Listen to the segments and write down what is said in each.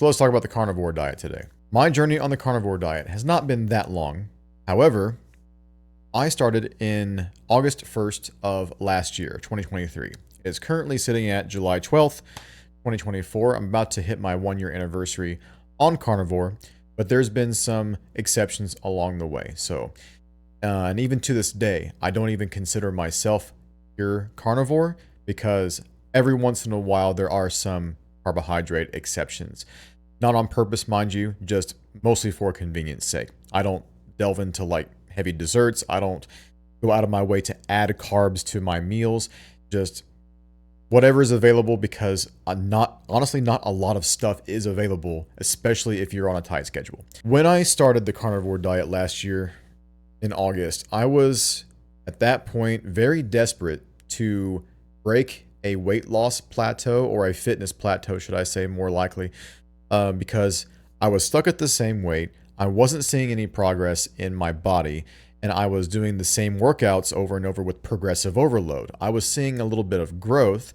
So let's talk about the carnivore diet today. My journey on the carnivore diet has not been that long. However, I started in August 1st of last year, 2023. It's currently sitting at July 12th, 2024. I'm about to hit my 1-year anniversary on carnivore, but there's been some exceptions along the way. So, and even to this day, I don't even consider myself pure carnivore because every once in a while there are some carbohydrate exceptions. Not on purpose, mind you, just mostly for convenience sake. I don't delve into like heavy desserts. I don't go out of my way to add carbs to my meals. Just whatever is available, because honestly, not a lot of stuff is available, especially if you're on a tight schedule. When I started the carnivore diet last year in August, I was at that point very desperate to break a weight loss plateau, or a fitness plateau, should I say, more likely, because I was stuck at the same weight. I wasn't seeing any progress in my body, and I was doing the same workouts over and over with progressive overload. I was seeing a little bit of growth,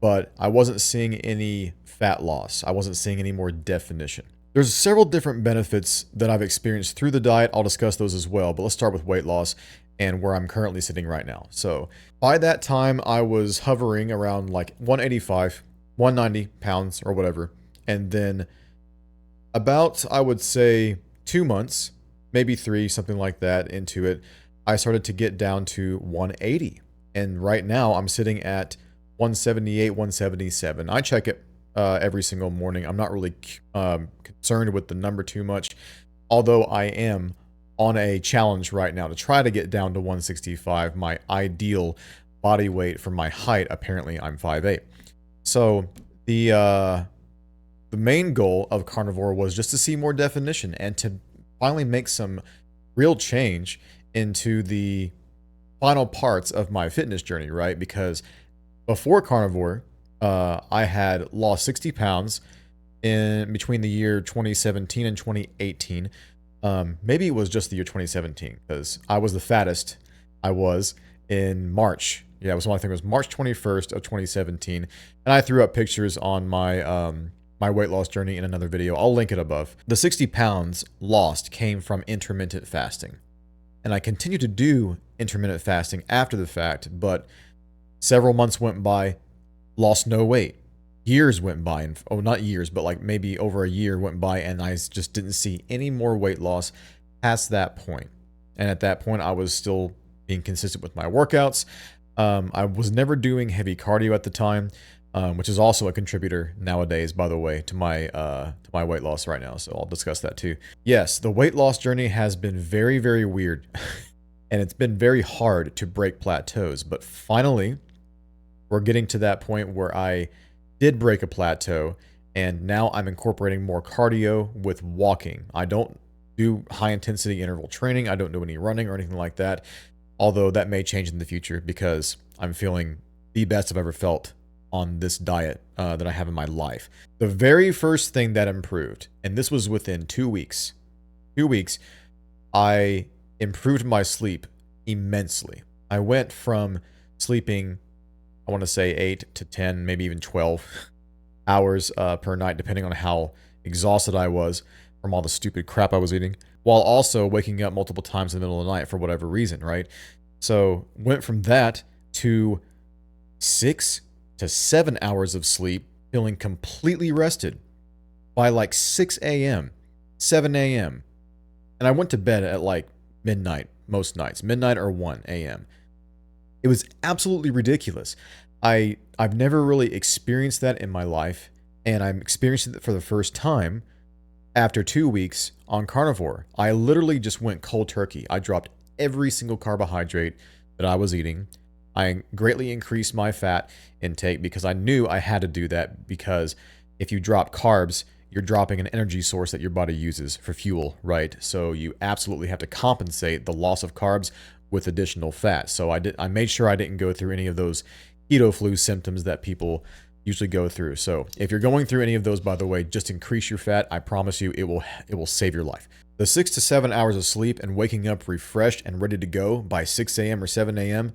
but I wasn't seeing any fat loss. I wasn't seeing any more definition. There's several different benefits that I've experienced through the diet. I'll discuss those as well, but let's start with weight loss and where I'm currently sitting right now. So by that time, I was hovering around like 185, 190 pounds or whatever. And then about, I would say, 2 months, maybe 3, something like that into it, I started to get down to 180. And right now I'm sitting at 178, 177. I check it every single morning. I'm not really concerned with the number too much, although I am on a challenge right now to try to get down to 165, my ideal body weight for my height. Apparently I'm 5'8". So the main goal of carnivore was just to see more definition and to finally make some real change into the final parts of my fitness journey, right? Because before carnivore, I had lost 60 pounds in between the year 2017 and 2018. Maybe it was just the year 2017, because I was the fattest I was in March. Yeah, it was one, I think it was March 21st of 2017. And I threw up pictures on my my weight loss journey in another video. I'll link it above. The 60 pounds lost came from intermittent fasting. And I continued to do intermittent fasting after the fact, but several months went by, lost no weight. Years went by, and not years, but like maybe over a year went by, and I just didn't see any more weight loss past that point. And at that point, I was still being consistent with my workouts. I was never doing heavy cardio at the time, which is also a contributor nowadays, by the way, to my weight loss right now. So I'll discuss that too. Yes, the weight loss journey has been very, very weird, and it's been very hard to break plateaus. But finally, we're getting to that point where I did break a plateau, and now I'm incorporating more cardio with walking. I don't do high intensity interval training. I don't do any running or anything like that, although that may change in the future because I'm feeling the best I've ever felt on this diet that I have in my life. The very first thing that improved, and this was within 2 weeks, I improved my sleep immensely. I went from sleeping, I want to say 8 to 10, maybe even 12 hours per night, depending on how exhausted I was from all the stupid crap I was eating, while also waking up multiple times in the middle of the night for whatever reason, right? So went from that to 6 to 7 hours of sleep, feeling completely rested by like 6 a.m., 7 a.m. And I went to bed at like midnight, most nights, midnight or 1 a.m. It was absolutely ridiculous. I've never really experienced that in my life, and I'm experiencing it for the first time after 2 weeks on carnivore. I literally just went cold turkey. I dropped every single carbohydrate that I was eating. I greatly increased my fat intake because I knew I had to do that, because if you drop carbs, you're dropping an energy source that your body uses for fuel, right? So you absolutely have to compensate the loss of carbs with additional fat. So I made sure I didn't go through any of those keto flu symptoms that people usually go through. So if you're going through any of those, by the way, just increase your fat. I promise you it will save your life. The 6 to 7 hours of sleep and waking up refreshed and ready to go by 6 a.m. or 7 a.m.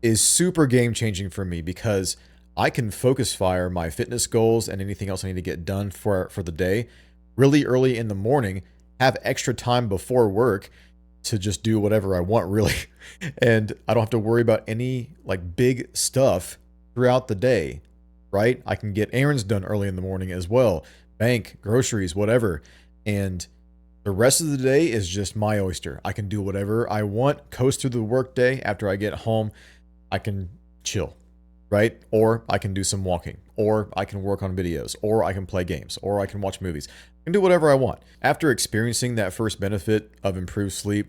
is super game changing for me, because I can focus fire my fitness goals and anything else I need to get done for the day really early in the morning, have extra time before work to just do whatever I want, really. And I don't have to worry about any like big stuff throughout the day, right? I can get errands done early in the morning as well, bank, groceries, whatever. And the rest of the day is just my oyster. I can do whatever I want, coast through the workday. After I get home, I can chill, right? Or I can do some walking, or I can work on videos, or I can play games, or I can watch movies. I can do whatever I want. After experiencing that first benefit of improved sleep,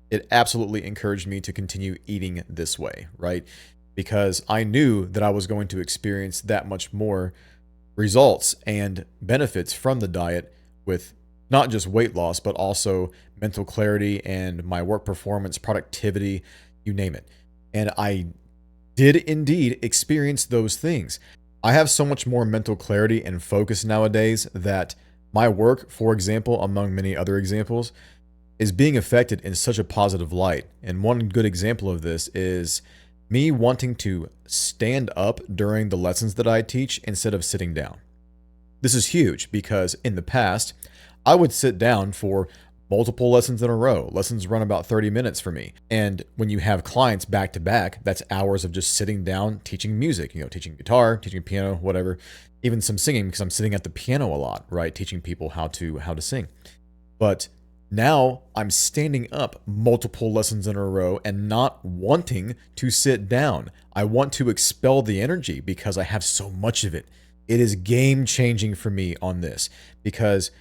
it absolutely encouraged me to continue eating this way, right? Because I knew that I was going to experience that much more results and benefits from the diet with not just weight loss, but also mental clarity and my work performance, productivity, you name it. And I did indeed experience those things. I have so much more mental clarity and focus nowadays that my work, for example, among many other examples, is being affected in such a positive light. And one good example of this is me wanting to stand up during the lessons that I teach instead of sitting down. This is huge because in the past, I would sit down for multiple lessons in a row. Lessons run about 30 minutes for me. And when you have clients back to back, that's hours of just sitting down, teaching music, teaching guitar, teaching piano, whatever, even some singing because I'm sitting at the piano a lot, right? Teaching people how to sing. But now I'm standing up multiple lessons in a row and not wanting to sit down. I want to expel the energy because I have so much of it. It is game changing for me on this because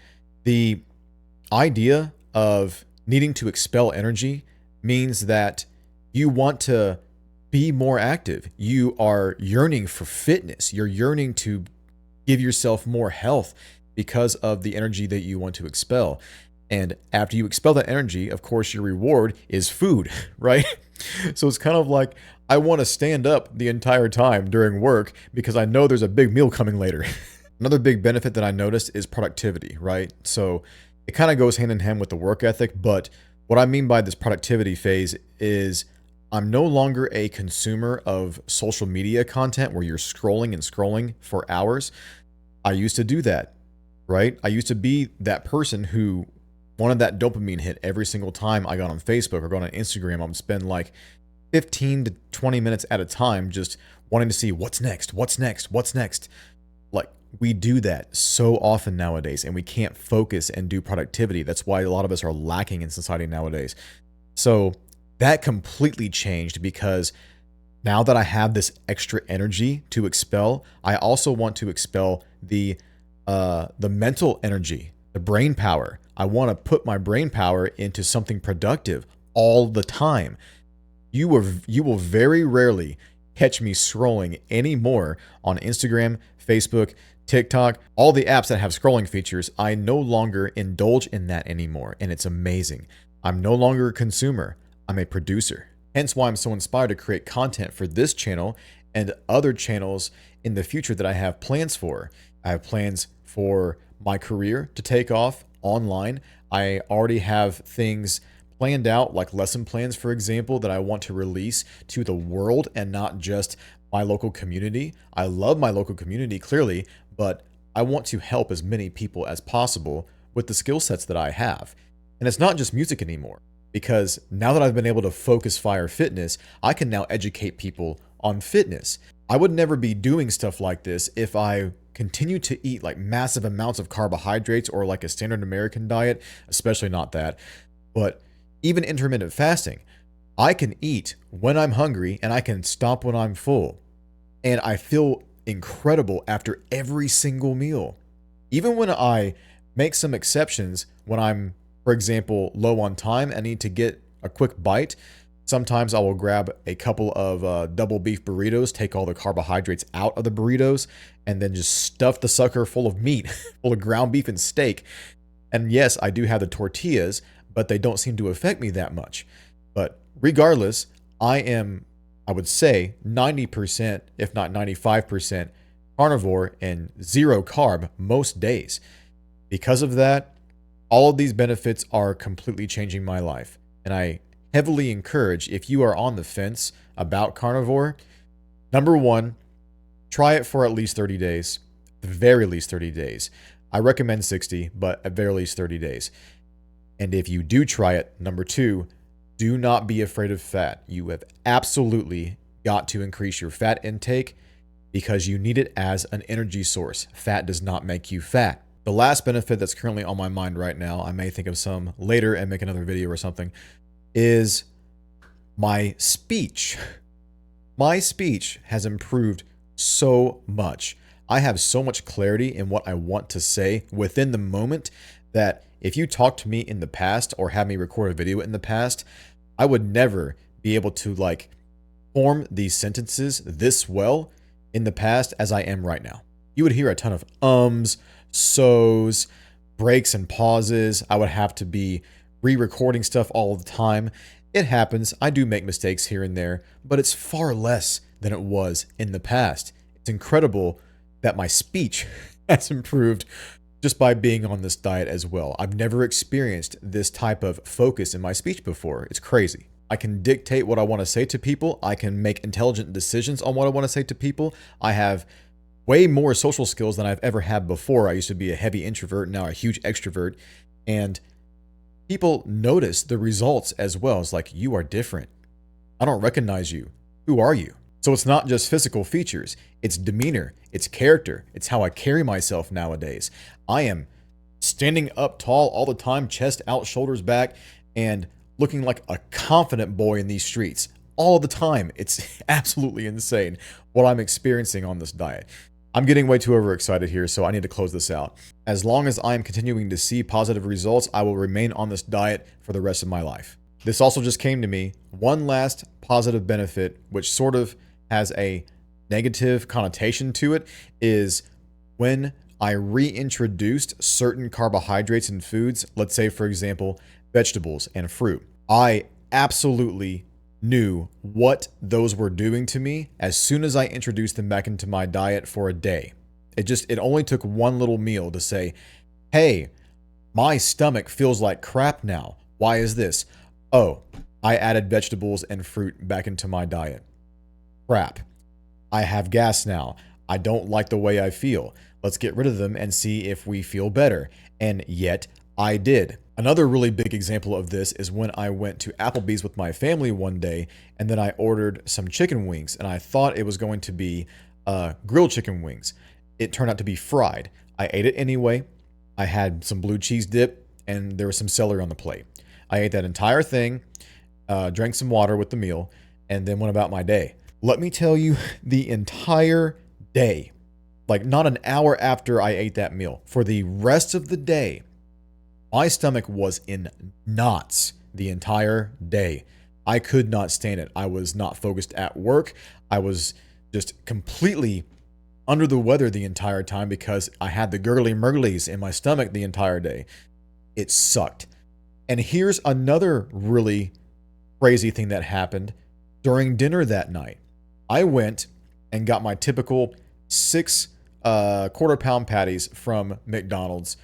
the idea of needing to expel energy means that you want to be more active. You are yearning for fitness. You're yearning to give yourself more health because of the energy that you want to expel. And after you expel that energy, of course, your reward is food, right? So it's kind of like I want to stand up the entire time during work because I know there's a big meal coming later. Another big benefit that I noticed is productivity, right? So it kind of goes hand in hand with the work ethic, but what I mean by this productivity phase is I'm no longer a consumer of social media content where you're scrolling and scrolling for hours. I used to do that, right? I used to be that person who wanted that dopamine hit every single time I got on Facebook or got on Instagram. I would spend like 15 to 20 minutes at a time just wanting to see what's next. Like we do that so often nowadays and we can't focus and do productivity. That's why a lot of us are lacking in society nowadays. So that completely changed because now that I have this extra energy to expel, I also want to expel the mental energy, the brain power. I want to put my brain power into something productive all the time. You will very rarely catch me scrolling anymore on Instagram, Facebook, TikTok, all the apps that have scrolling features. I no longer indulge in that anymore, and it's amazing. I'm no longer a consumer. I'm a producer. Hence why I'm so inspired to create content for this channel and other channels in the future that I have plans for. I have plans for my career to take off online. I already have things planned out, like lesson plans, for example, that I want to release to the world and not just my local community. I love my local community, clearly, but I want to help as many people as possible with the skill sets that I have. And it's not just music anymore, because now that I've been able to focus fire fitness, I can now educate people on fitness. I would never be doing stuff like this if I continue to eat like massive amounts of carbohydrates or like a standard American diet, especially not that. But even intermittent fasting, I can eat when I'm hungry and I can stop when I'm full. And I feel incredible after every single meal. Even when I make some exceptions, when I'm, for example, low on time and need to get a quick bite, sometimes I will grab a couple of double beef burritos, take all the carbohydrates out of the burritos, and then just stuff the sucker full of meat, full of ground beef and steak. And yes, I do have the tortillas, but they don't seem to affect me that much. But regardless, I would say 90%, if not 95% carnivore and zero carb most days. Because of that, all of these benefits are completely changing my life. And I heavily encourage, if you are on the fence about carnivore, number one, try it for at least 30 days, at the very least 30 days. I recommend 60, but at very least 30 days. And if you do try it, number 2, do not be afraid of fat. You have absolutely got to increase your fat intake because you need it as an energy source. Fat does not make you fat. The last benefit that's currently on my mind right now, I may think of some later and make another video or something, is my speech. My speech has improved so much. I have so much clarity in what I want to say within the moment that if you talk to me in the past or have me record a video in the past, I would never be able to like form these sentences this well in the past as I am right now. You would hear a ton of ums, so's, breaks and pauses. I would have to be re-recording stuff all the time. It happens. I do make mistakes here and there, but it's far less than it was in the past. It's incredible that my speech has improved just by being on this diet as well. I've never experienced this type of focus in my speech before. It's crazy. I can dictate what I want to say to people. I can make intelligent decisions on what I want to say to people. I have way more social skills than I've ever had before. I used to be a heavy introvert, now a huge extrovert. And people notice the results as well. It's like, you are different. I don't recognize you. Who are you? So it's not just physical features. It's demeanor. It's character. It's how I carry myself nowadays. I am standing up tall all the time, chest out, shoulders back, and looking like a confident boy in these streets all the time. It's absolutely insane what I'm experiencing on this diet. I'm getting way too overexcited here, so I need to close this out. As long as I'm continuing to see positive results, I will remain on this diet for the rest of my life. This also just came to me. One last positive benefit, which sort of has a negative connotation to it, is when I reintroduced certain carbohydrates in foods, let's say, for example, vegetables and fruit. I absolutely knew what those were doing to me as soon as I introduced them back into my diet for a day. It only took one little meal to say, hey, my stomach feels like crap now. Why is this? Oh, I added vegetables and fruit back into my diet. Crap. I have gas now. I don't like the way I feel. Let's get rid of them and see if we feel better. And yet I did. Another really big example of this is when I went to Applebee's with my family one day, and then I ordered some chicken wings, and I thought it was going to be grilled chicken wings. It turned out to be fried. I ate it anyway. I had some blue cheese dip, and there was some celery on the plate. I ate that entire thing, drank some water with the meal, and then went about my day. Let me tell you, the entire day, like not an hour after I ate that meal, for the rest of the day, my stomach was in knots the entire day. I could not stand it. I was not focused at work. I was just completely under the weather the entire time because I had the gurgly murglies in my stomach the entire day. It sucked. And here's another really crazy thing that happened during dinner that night. I went and got my typical 6 quarter-pound patties from McDonald's,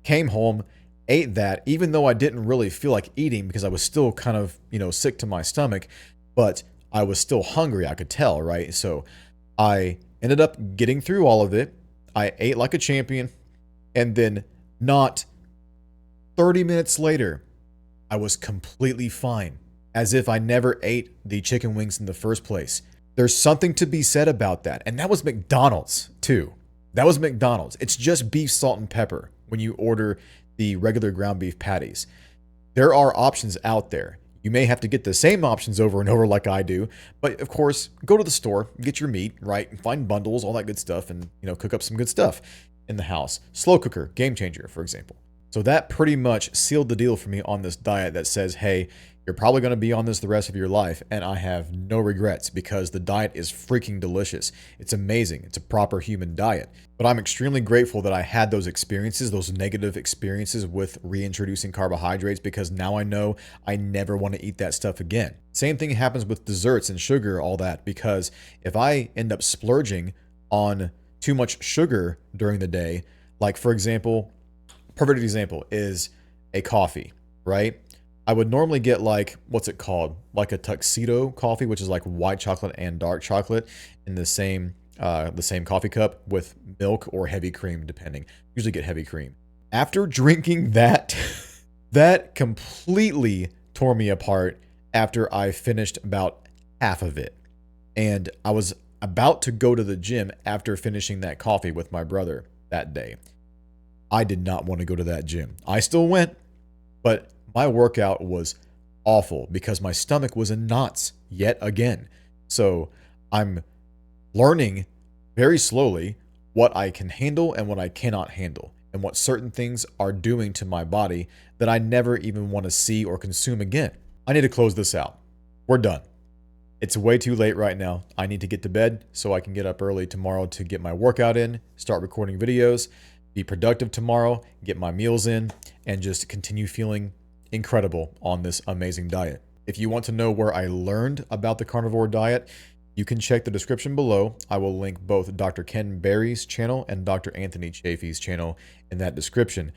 came home, ate that, even though I didn't really feel like eating because I was still kind of, sick to my stomach, but I was still hungry, I could tell, right? So I ended up getting through all of it. I ate like a champion, and then not 30 minutes later, I was completely fine, as if I never ate the chicken wings in the first place. There's something to be said about that, and that was McDonald's too. That was McDonald's. It's just beef, salt, and pepper when you order the regular ground beef patties. There are options out there. You may have to get the same options over and over like I do, but of course, go to the store, get your meat, right? Find bundles, all that good stuff, and cook up some good stuff in the house. Slow cooker, game changer, for example. So that pretty much sealed the deal for me on this diet that says, hey, you're probably going to be on this the rest of your life, and I have no regrets because the diet is freaking delicious. It's amazing. It's a proper human diet. But I'm extremely grateful that I had those experiences, those negative experiences with reintroducing carbohydrates, because now I know I never want to eat that stuff again. Same thing happens with desserts and sugar, all that, because if I end up splurging on too much sugar during the day, like for example, perfect example is a coffee, right? I would normally get what's it called? Like a tuxedo coffee, which is like white chocolate and dark chocolate in the same the same coffee cup with milk or heavy cream, depending. Usually get heavy cream. After drinking that, that completely tore me apart after I finished about half of it. And I was about to go to the gym after finishing that coffee with my brother that day. I did not want to go to that gym. I still went, but my workout was awful because my stomach was in knots yet again. So I'm learning very slowly what I can handle and what I cannot handle, and what certain things are doing to my body that I never even want to see or consume again. I need to close this out. We're done. It's way too late right now. I need to get to bed so I can get up early tomorrow to get my workout in, start recording videos, be productive tomorrow, get my meals in, and just continue feeling incredible on this amazing diet. If you want to know where I learned about the carnivore diet, you can check the description below. I will link both Dr. Ken Berry's channel and Dr. Anthony Chafee's channel in that description.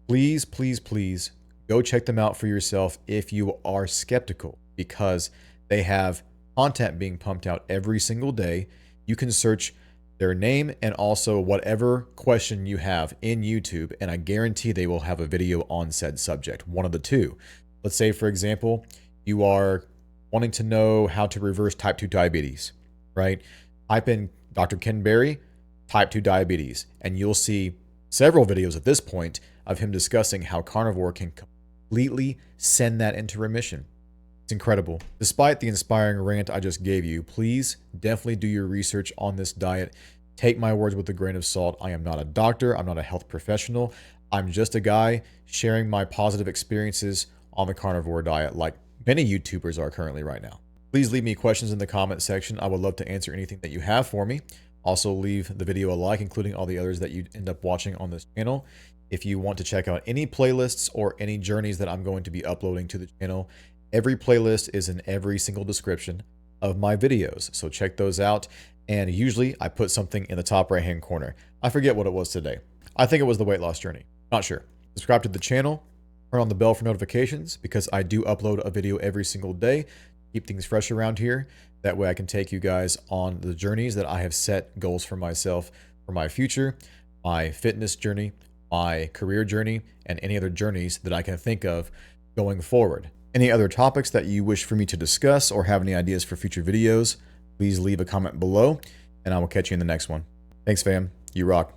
Please, please, please go check them out for yourself if you are skeptical, because they have content being pumped out every single day. You can search their name and also whatever question you have in YouTube, and I guarantee they will have a video on said subject, one of the two. Let's say, for example, you are wanting to know how to reverse type 2 diabetes, right? Type in Dr. Ken Berry, type 2 diabetes, and you'll see several videos at this point of him discussing how carnivore can completely send that into remission. It's incredible. Despite the inspiring rant I just gave you, please definitely do your research on this diet. Take my words with a grain of salt. I am not a doctor. I'm not a health professional. I'm just a guy sharing my positive experiences on the carnivore diet, like many YouTubers are currently right now. Please leave me questions in the comment section. I would love to answer anything that you have for me. Also, leave the video a like, including all the others that you end up watching on this channel. If you want to check out any playlists or any journeys that I'm going to be uploading to the channel, every playlist is in every single description of my videos, so check those out. And usually I put something in the top right hand corner. I forget what it was today. I think it was the weight loss journey. Not sure. Subscribe to the channel, turn on the bell for notifications, because I do upload a video every single day. Keep things fresh around here. That way I can take you guys on the journeys that I have set goals for myself for my future, my fitness journey, my career journey, and any other journeys that I can think of going forward. Any other topics that you wish for me to discuss or have any ideas for future videos, please leave a comment below, and I will catch you in the next one. Thanks, fam. You rock.